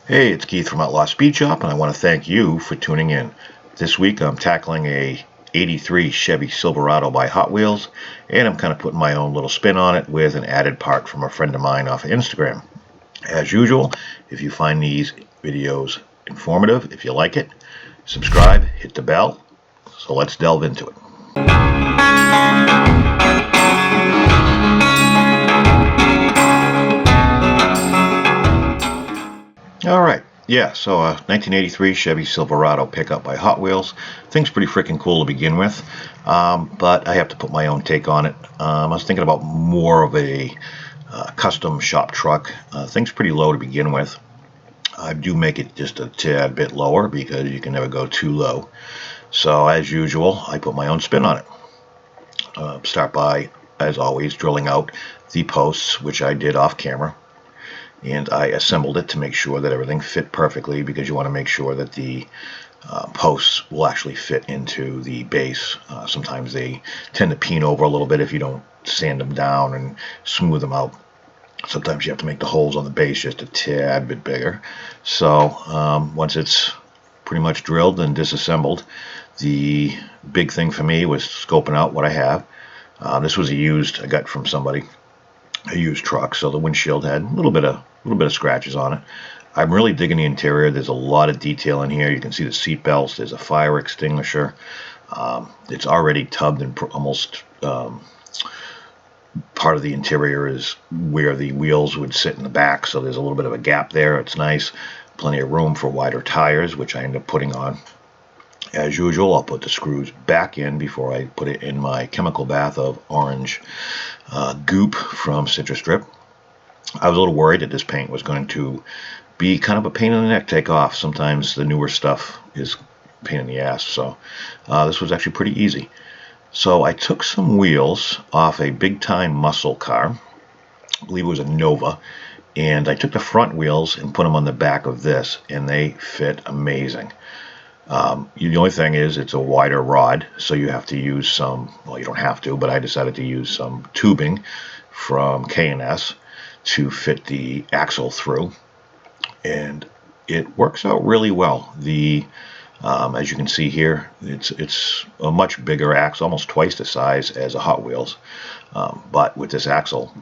Hey, it's Keith from Outlaw Speed Shop, and I want to thank you for tuning in. This week I'm tackling a '83 Chevy Silverado by Hot Wheels, and I'm kind of putting my own little spin on it with an added part from a friend of mine off of Instagram. As usual, if you find these videos informative, if you like it, subscribe, hit the bell. So let's delve into it. All right. Yeah, so 1983 Chevy Silverado pickup by Hot Wheels. Thing's pretty freaking cool to begin with, but I have to put my own take on it. I was thinking about more of a custom shop truck. Thing's pretty low to begin with. I do make it just a tad bit lower because you can never go too low. So as usual, I put my own spin on it. Start by, as always, drilling out the posts, which I did off camera. And I assembled it to make sure that everything fit perfectly, because you want to make sure that the posts will actually fit into the base. Sometimes they tend to peen over a little bit if you don't sand them down and smooth them out. Sometimes you have to make the holes on the base just a tad bit bigger. So once it's pretty much drilled and disassembled, the big thing for me was scoping out what I have. This was I got from somebody, a used truck, so the windshield had a little bit of scratches on it. I'm really digging the interior. There's a lot of detail in here. You can see the seat belts. There's a fire extinguisher. It's already tubbed and almost part of the interior is where the wheels would sit in the back, so there's a little bit of a gap there. It's nice. Plenty of room for wider tires, which I end up putting on. As usual, I'll put the screws back in before I put it in my chemical bath of orange goop from Citrus Strip. I was a little worried that this paint was going to be kind of a pain in the neck to take off. Sometimes the newer stuff is a pain in the ass, so this was actually pretty easy. So I took some wheels off a big-time muscle car. I believe it was a Nova. And I took the front wheels and put them on the back of this, and they fit amazing. The only thing is it's a wider rod, so you have to use some, well, you don't have to, but I decided to use some tubing from K&S to fit the axle through, and it works out really well. As you can see here, it's a much bigger axle, almost twice the size as a Hot Wheels, but with this axle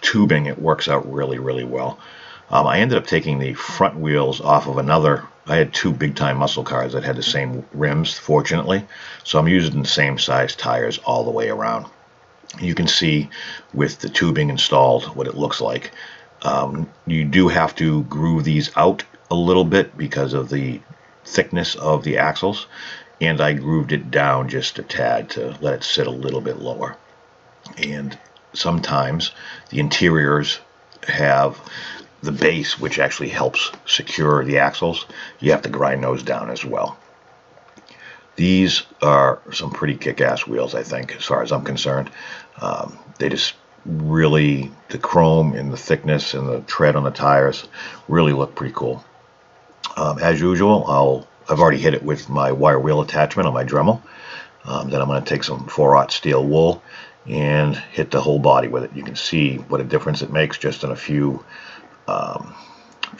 tubing, it works out really well. I ended up taking the front wheels off of another. I had two big-time muscle cars that had the same rims, fortunately, so I'm using the same size tires all the way around. You can see with the tubing installed what it looks like. You do have to groove these out a little bit because of the thickness of the axles, and I grooved it down just a tad to let it sit a little bit lower. And sometimes the interiors have the base, which actually helps secure the axles. You have to grind those down as well. These are some pretty kick-ass wheels, I think, as far as I'm concerned. They just really, the chrome and the thickness and the tread on the tires really look pretty cool. As usual, I've already hit it with my wire wheel attachment on my Dremel. Then I'm going to take some 4/0 steel wool and hit the whole body with it. You can see what a difference it makes just in a few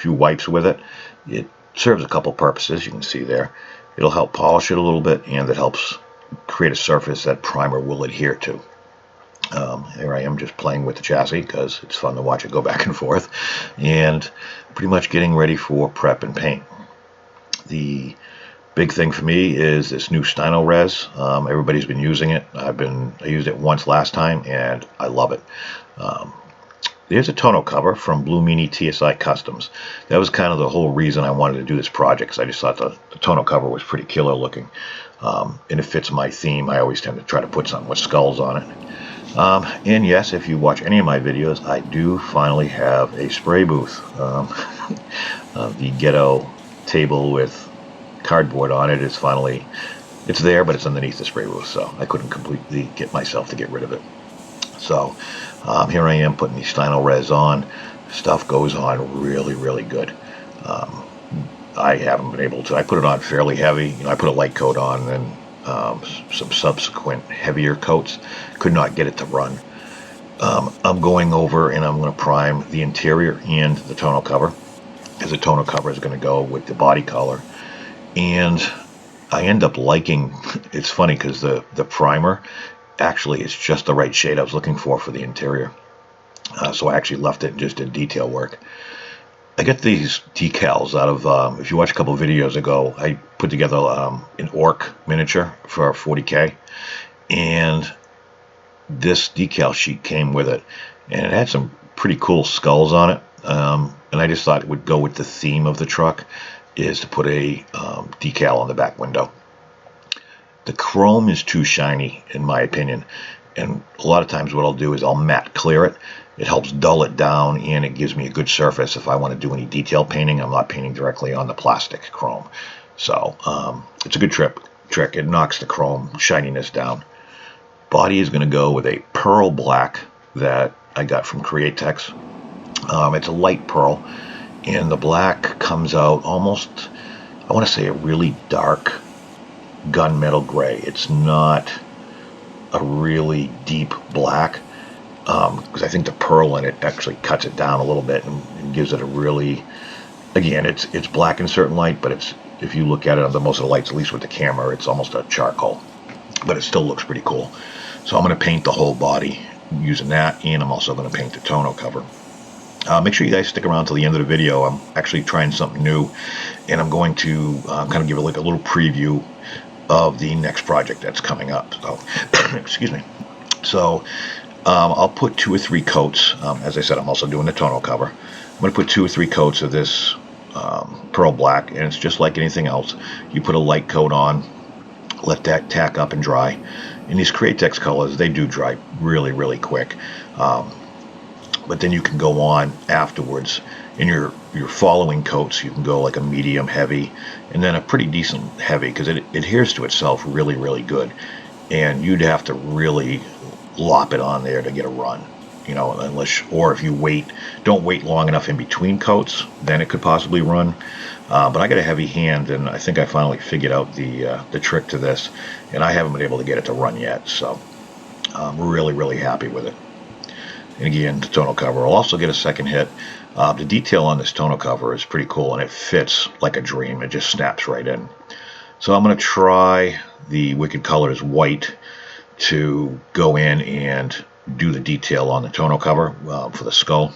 wipes with it. It serves a couple purposes. You can see there. It'll help polish it a little bit, and it helps create a surface that primer will adhere to. Here I am just playing with the chassis because it's fun to watch it go back and forth, and pretty much getting ready for prep and paint. The big thing for me is this new Tonneau res. Everybody's been using it. I used it once last time, and I love it. There's a tonneau cover from Blue Meanie TSI Customs. That was kind of the whole reason I wanted to do this project, because I just thought the tonneau cover was pretty killer looking. And it fits my theme. I always tend to try to put something with skulls on it. And yes, if you watch any of my videos, I do finally have a spray booth. The ghetto table with cardboard on it is finally, it's there, but it's underneath the spray booth, so I couldn't completely get myself to get rid of it. So here I am putting the Tonneau res on. Stuff goes on really good. I haven't been able to. I put it on fairly heavy. I put a light coat on, and then some subsequent heavier coats. Could not get it to run. I'm going over and I'm going to prime the interior and the tonneau cover. as a tonneau cover is going to go with the body color. And I end up liking, it's funny because the primer actually is just the right shade I was looking for the interior. So I actually left it and just did detail work. I get these decals out of, if you watch a couple videos ago, I put together an orc miniature for 40K. And this decal sheet came with it. And it had some pretty cool skulls on it. And I just thought it would go with the theme of the truck, is to put a decal on the back window. The chrome is too shiny, in my opinion. And a lot of times what I'll do is I'll matte clear it. It helps dull it down, and it gives me a good surface if I want to do any detail painting. I'm not painting directly on the plastic chrome. So it's a good trick. It knocks the chrome shininess down. Body is going to go with a pearl black that I got from Createx. It's a light pearl, and the black comes out almost, I want to say, a really dark gunmetal gray. It's not a really deep black, because I think the pearl in it actually cuts it down a little bit and gives it a really, again, it's black in certain light, but it's, if you look at it on most of the lights, at least with the camera, it's almost a charcoal, but it still looks pretty cool. So I'm going to paint the whole body using that, and I'm also going to paint the tonneau cover. Make sure you guys stick around till the end of the video. I'm actually trying something new, and I'm going to kind of give it like a little preview of the next project that's coming up. So, excuse me. So I'll put 2 or 3 coats. As I said, I'm also doing the tonneau cover. I'm going to put 2 or 3 coats of this pearl black, and it's just like anything else. You put a light coat on, let that tack up and dry. And these Createx colors, they do dry really, really quick. But then you can go on afterwards. In your following coats, you can go like a medium heavy, and then a pretty decent heavy, because it adheres to itself really, really good. And you'd have to really lop it on there to get a run, you know, unless, or if you don't wait long enough in between coats, then it could possibly run. But I got a heavy hand, and I think I finally figured out the trick to this, and I haven't been able to get it to run yet. So I'm really, really happy with it. And again, the tonneau cover, I'll also get a second hit. The detail on this tonneau cover is pretty cool, and it fits like a dream. It just snaps right in. So I'm going to try the Wicked Colors white to go in and do the detail on the tonneau cover for the skull.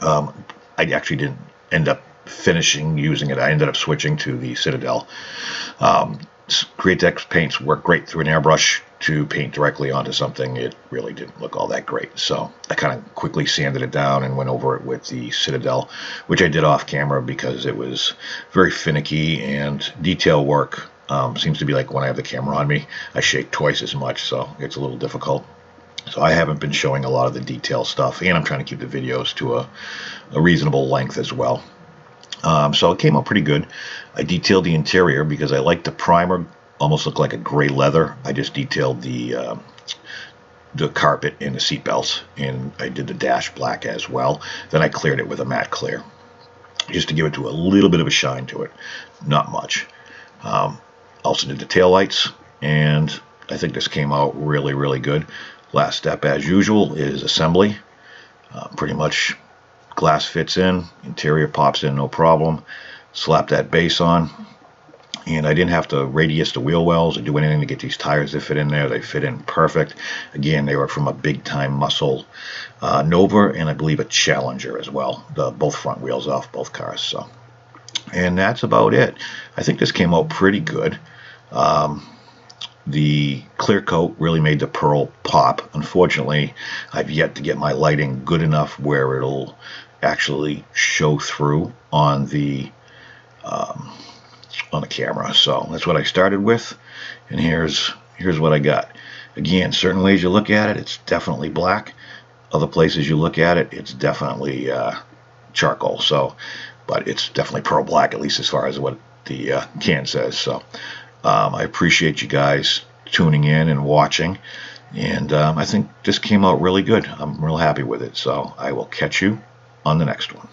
I actually didn't end up finishing using it. I ended up switching to the Citadel. Createx paints work great through an airbrush. To paint directly onto something, it really didn't look all that great. So I kind of quickly sanded it down and went over it with the Citadel, which I did off camera because it was very finicky, and detail work seems to be like when I have the camera on me, I shake twice as much, so it's a little difficult. So I haven't been showing a lot of the detail stuff, and I'm trying to keep the videos to a reasonable length as well. So it came out pretty good. I detailed the interior because I like the primer. Almost looked like a gray leather. I just detailed the carpet and the seat belts, and I did the dash black as well. Then I cleared it with a matte clear, just to give it to a little bit of a shine to it, not much. Also did the tail lights, and I think this came out really, really good. Last step, as usual, is assembly. Pretty much glass fits in, interior pops in no problem. Slap that base on. And I didn't have to radius the wheel wells or do anything to get these tires to fit in there. They fit in perfect. Again, they were from a big-time muscle Nova, and I believe a Challenger as well. Both front wheels off both cars. So, and that's about it. I think this came out pretty good. The clear coat really made the pearl pop. Unfortunately, I've yet to get my lighting good enough where it'll actually show through on the camera. So that's what I started with, and here's what I got. Again, certain ways you look at it, it's definitely black. Other places you look at it, it's definitely charcoal. So, but it's definitely pearl black, at least as far as what the can says. So I appreciate you guys tuning in and watching, and I think this came out really good. I'm real happy with it. So I will catch you on the next one.